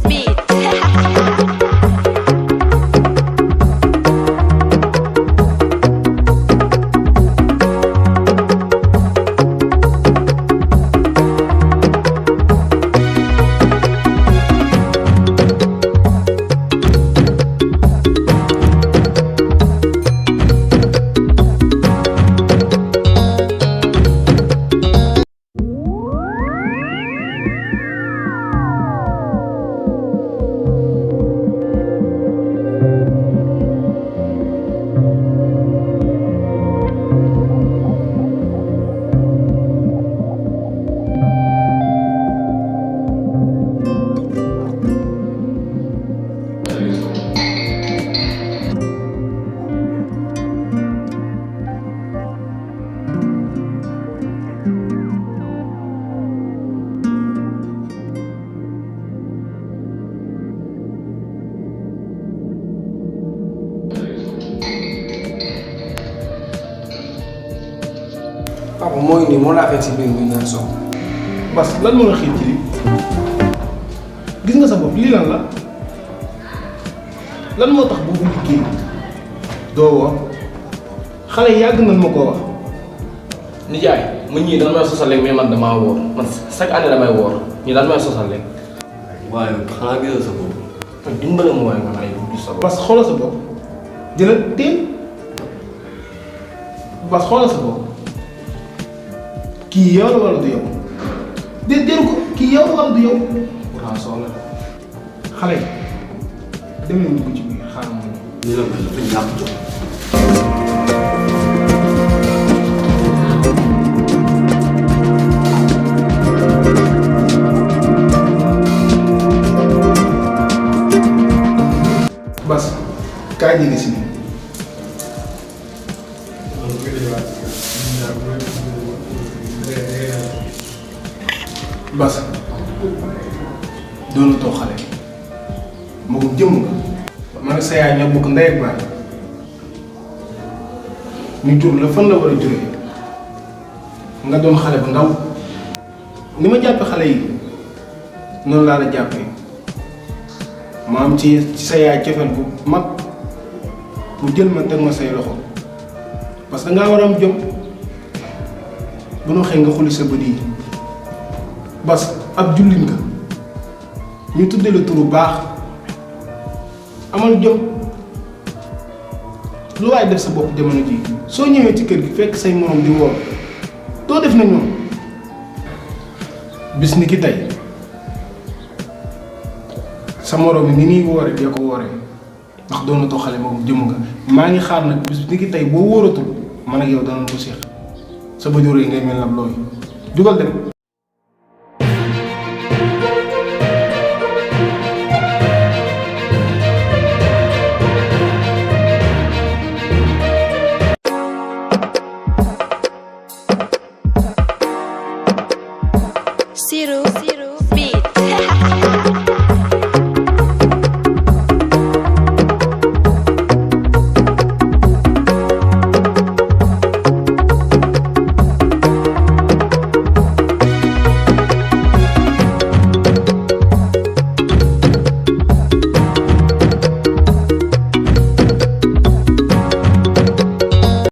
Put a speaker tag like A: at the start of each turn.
A: beat.
B: papa mooy nii moo laa fekk si biir bi naan soog.
C: Bas lan moo la xiir ci lii gis nga sa bopp lii lan la lan moo tax boobu liggéey doo woor xale yàgg nañ ma koo wax.
D: nijaay mu ñii dañ may sosal léegi mais man damaa woor man chaque année damay woor ñii dañ may sosal léegi.
E: waaye xanaa gisal sa bopp.
D: man dimbale ma waaye nga ay du sa bopp.
C: Bas xoolal sa bopp jëlal teel Bas xoolal sa bopp kii yow la wala du yow déet jëru ko kii yow la wala du yow pourtant soxla xale yi dem leen dugg ci biir xaaral ma
E: ñu la mel dafa ñàkk jom.
C: Bas kaay jege si nii Bas doon too xale moom jëm nga man ak sa yaay ñoo bokk ndey ak baay ñu jur la fan la war a juree nga doon xale bu ndaw ni ma jàppe xale yi noonu laa la jàppee ma am ci sa yaay cofeel bu mag mu jël ma teg ma say loxo parce que dangaa war a am jom bu noo xëy nga xuli sa bët yi Bas ab jullit nga ñu tuddee la turu baax amal jom lu waaye def sa bopp jamono ji soo ñëwee ci kër gi fekk say morom di woor doo def na ñoom bis ni ki tey sa morom yi ni muy wooree dee ko wooree ndax doonatoo xale moom jëm nga maa ngi xaar nag bis ni ki tey boo wóoratul man ak yow danañ ko seex sa bëjoor yi ngay mel na looy jugal dem